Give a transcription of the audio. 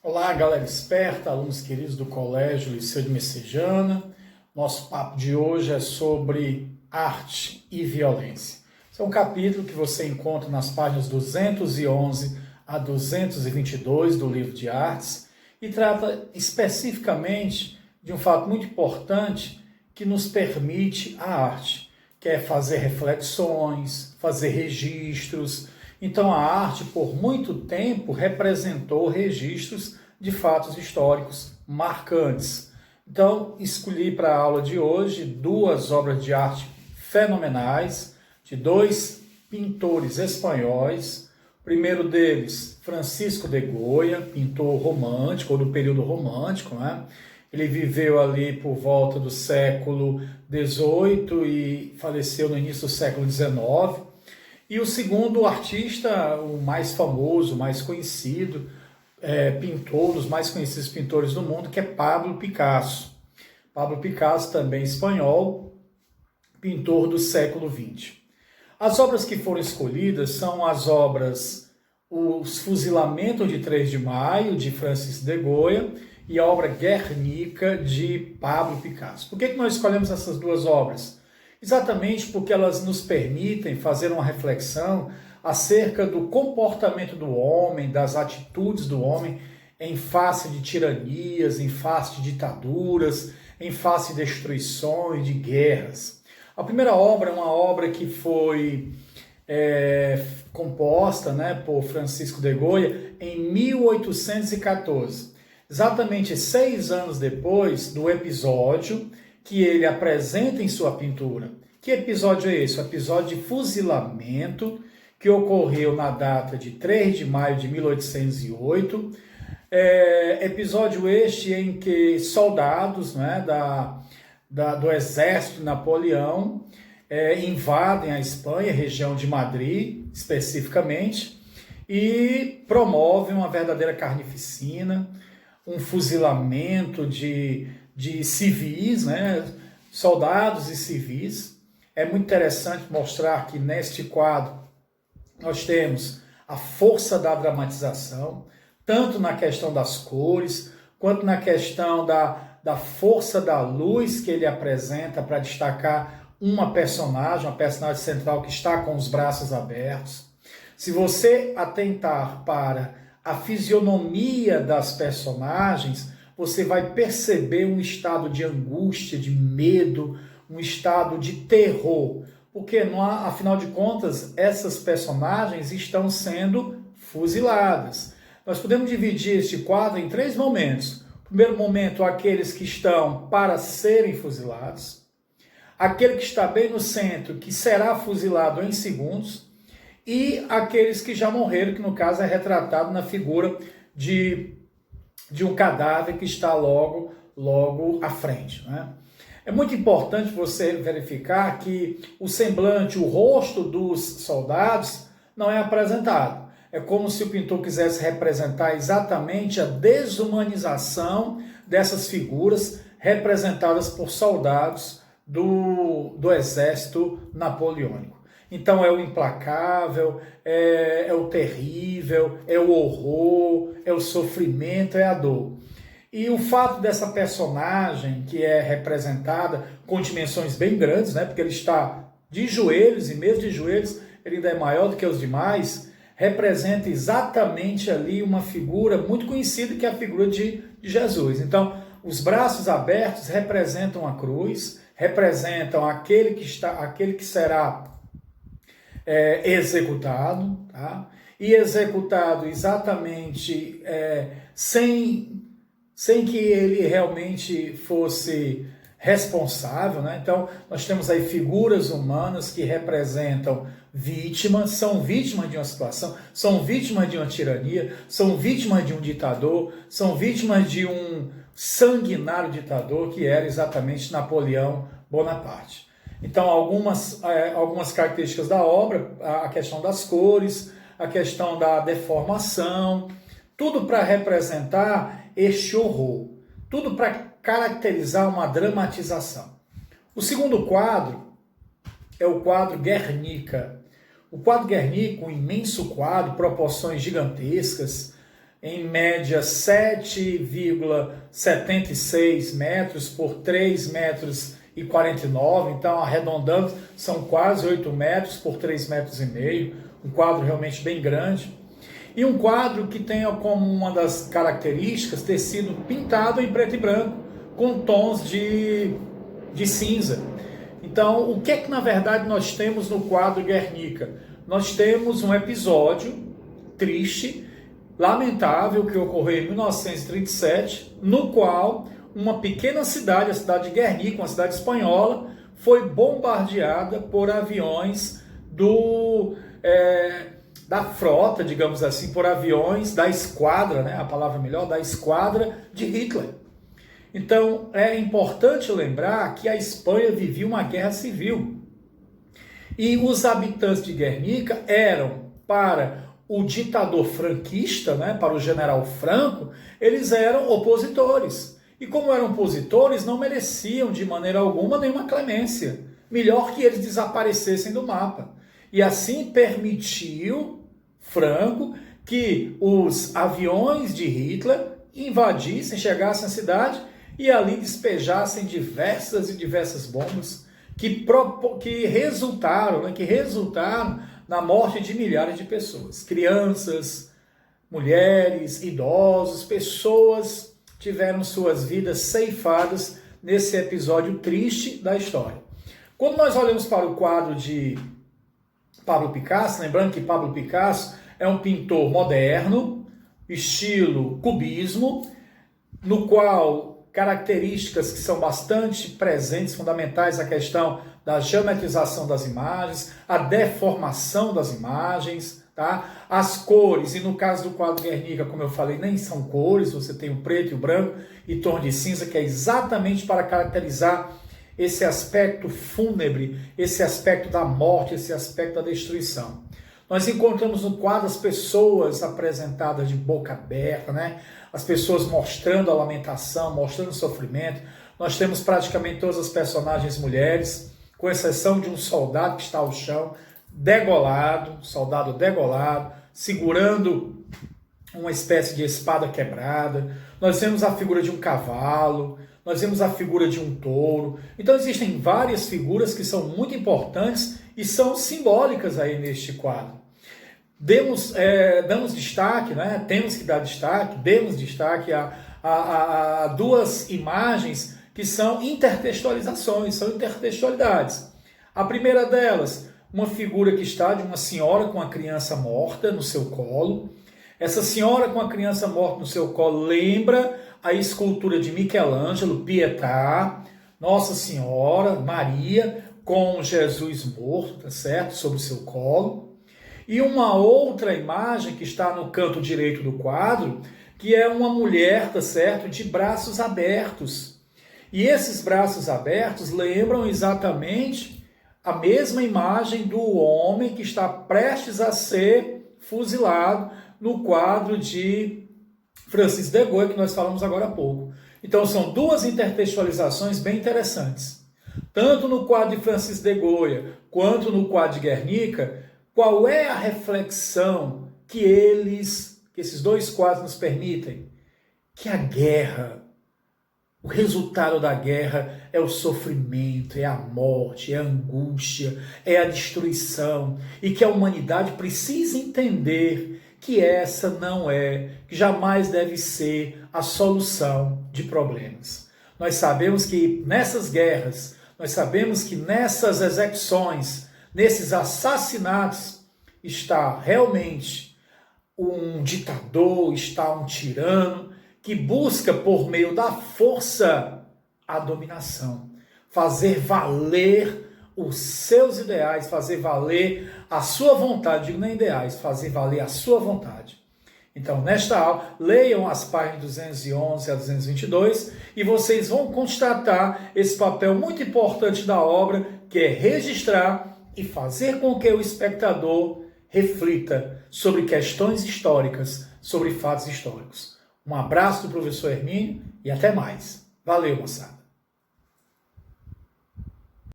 Olá, galera esperta, alunos queridos do Colégio Liceu de Messejana. Nosso papo de hoje é sobre arte e violência. Esse é um capítulo que você encontra nas páginas 211 a 222 do livro de artes e trata especificamente de um fato muito importante que nos permite a arte, que é fazer reflexões, fazer registros. Então a arte, por muito tempo, representou registros de fatos históricos marcantes. Então, escolhi para a aula de hoje duas obras de arte fenomenais, de dois pintores espanhóis. O primeiro deles, Francisco de Goya, pintor romântico, ou do período romântico, né? Ele viveu ali por volta do século XVIII e faleceu no início do século XIX. E o segundo artista, o mais famoso, o mais conhecido, pintor, um dos mais conhecidos pintores do mundo, que é Pablo Picasso. Pablo Picasso, também espanhol, pintor do século XX. As obras que foram escolhidas são as obras Os Fuzilamentos de 3 de Maio, de Francisco de Goya, e a obra Guernica, de Pablo Picasso. Por que nós escolhemos essas duas obras? Exatamente porque elas nos permitem fazer uma reflexão acerca do comportamento do homem, das atitudes do homem em face de tiranias, em face de ditaduras, em face de destruições, de guerras. A primeira obra é uma obra que foi composta, por Francisco de Goya em 1814, exatamente 6 anos depois do episódio que ele apresenta em sua pintura. Que episódio é esse? O episódio de fuzilamento, que ocorreu na data de 3 de maio de 1808. Episódio este em que soldados do exército de Napoleão invadem a Espanha, região de Madrid, especificamente, e promovem uma verdadeira carnificina, um fuzilamento de civis, soldados e civis. É muito interessante mostrar que neste quadro nós temos a força da dramatização, tanto na questão das cores, quanto na questão da força da luz que ele apresenta para destacar uma personagem central que está com os braços abertos. Se você atentar para a fisionomia das personagens, você vai perceber um estado de angústia, de medo, um estado de terror. Porque, afinal de contas, essas personagens estão sendo fuziladas. Nós podemos dividir este quadro em 3 momentos. O primeiro momento, aqueles que estão para serem fuzilados. Aquele que está bem no centro, que será fuzilado em segundos. E aqueles que já morreram, que no caso é retratado na figura de um cadáver que está logo à frente. É muito importante você verificar que o semblante, o rosto dos soldados não é apresentado. É como se o pintor quisesse representar exatamente a desumanização dessas figuras representadas por soldados do exército napoleônico. Então é o implacável, é o terrível, é o horror, é o sofrimento, é a dor. E o fato dessa personagem, que é representada com dimensões bem grandes, porque ele está de joelhos, e mesmo de joelhos ele ainda é maior do que os demais, representa exatamente ali uma figura muito conhecida, que é a figura de Jesus. Então, os braços abertos representam a cruz, representam aquele que será executado, tá? E executado exatamente sem que ele realmente fosse responsável, Então, nós temos aí figuras humanas que representam vítimas, são vítimas de uma situação, são vítimas de uma tirania, são vítimas de um ditador, são vítimas de um sanguinário ditador que era exatamente Napoleão Bonaparte. Então, algumas características da obra, a questão das cores, a questão da deformação, tudo para representar este horror, tudo para caracterizar uma dramatização. O segundo quadro é o quadro Guernica. O quadro Guernica, um imenso quadro, proporções gigantescas, em média 7,76 metros por 3 metros e 49, então arredondando, são quase 8 metros por 3 metros e meio, um quadro realmente bem grande. E um quadro que tenha como uma das características ter sido pintado em preto e branco, com tons de cinza. Então, o que é que na verdade nós temos no quadro Guernica? Nós temos um episódio triste, lamentável, que ocorreu em 1937, no qual uma pequena cidade, a cidade de Guernica, uma cidade espanhola, foi bombardeada por aviões da frota, digamos assim, por aviões da esquadra, né, a palavra melhor, da esquadra de Hitler. Então, é importante lembrar que a Espanha vivia uma guerra civil. E os habitantes de Guernica eram, para o ditador franquista, né, para o general Franco, eles eram opositores. E como eram opositores, não mereciam de maneira alguma nenhuma clemência. Melhor que eles desaparecessem do mapa. E assim permitiu Franco que os aviões de Hitler invadissem, chegassem à cidade e ali despejassem diversas bombas que resultaram na morte de milhares de pessoas. Crianças, mulheres, idosos, pessoas tiveram suas vidas ceifadas nesse episódio triste da história. Quando nós olhamos para o quadro de Pablo Picasso, lembrando que Pablo Picasso é um pintor moderno, estilo cubismo, no qual características que são bastante presentes, fundamentais, a questão da geometrização das imagens, a deformação das imagens, tá? As cores, e no caso do quadro Guernica, como eu falei, nem são cores, você tem o preto e o branco e tom de cinza, que é exatamente para caracterizar esse aspecto fúnebre, esse aspecto da morte, esse aspecto da destruição. Nós encontramos no quadro as pessoas apresentadas de boca aberta, né? As pessoas mostrando a lamentação, mostrando o sofrimento. Nós temos praticamente todas as personagens mulheres, com exceção de um soldado que está ao chão, soldado degolado, segurando uma espécie de espada quebrada. Nós temos a figura de um cavalo, nós vemos a figura de um touro. Então existem várias figuras que são muito importantes e são simbólicas aí neste quadro. Damos destaque, né? Temos que dar destaque, demos destaque a duas imagens que são intertextualizações, são intertextualidades. A primeira delas, uma figura que está de uma senhora com a criança morta no seu colo. Essa senhora com a criança morta no seu colo lembra a escultura de Michelangelo, Pietà, Nossa Senhora, Maria, com Jesus morto, tá certo? Sobre o seu colo. E uma outra imagem que está no canto direito do quadro, que é uma mulher, tá certo? De braços abertos. E esses braços abertos lembram exatamente a mesma imagem do homem que está prestes a ser fuzilado no quadro de Francis de Goya, que nós falamos agora há pouco. Então são duas intertextualizações bem interessantes. Tanto no quadro de Francis de Goya, quanto no quadro de Guernica, qual é a reflexão que esses dois quadros nos permitem? Que a guerra, o resultado da guerra é o sofrimento, é a morte, é a angústia, é a destruição, e que a humanidade precisa entender que essa não é, que jamais deve ser a solução de problemas. Nós sabemos que nessas guerras, nós sabemos que nessas execuções, nesses assassinatos, está realmente um ditador, está um tirano que busca, por meio da força, a dominação, fazer valer os seus ideais, fazer valer a sua vontade, digo nem ideais, fazer valer a sua vontade. Então, nesta aula, leiam as páginas 211 a 222 e vocês vão constatar esse papel muito importante da obra, que é registrar e fazer com que o espectador reflita sobre questões históricas, sobre fatos históricos. Um abraço do professor Hermínio e até mais. Valeu, moçada!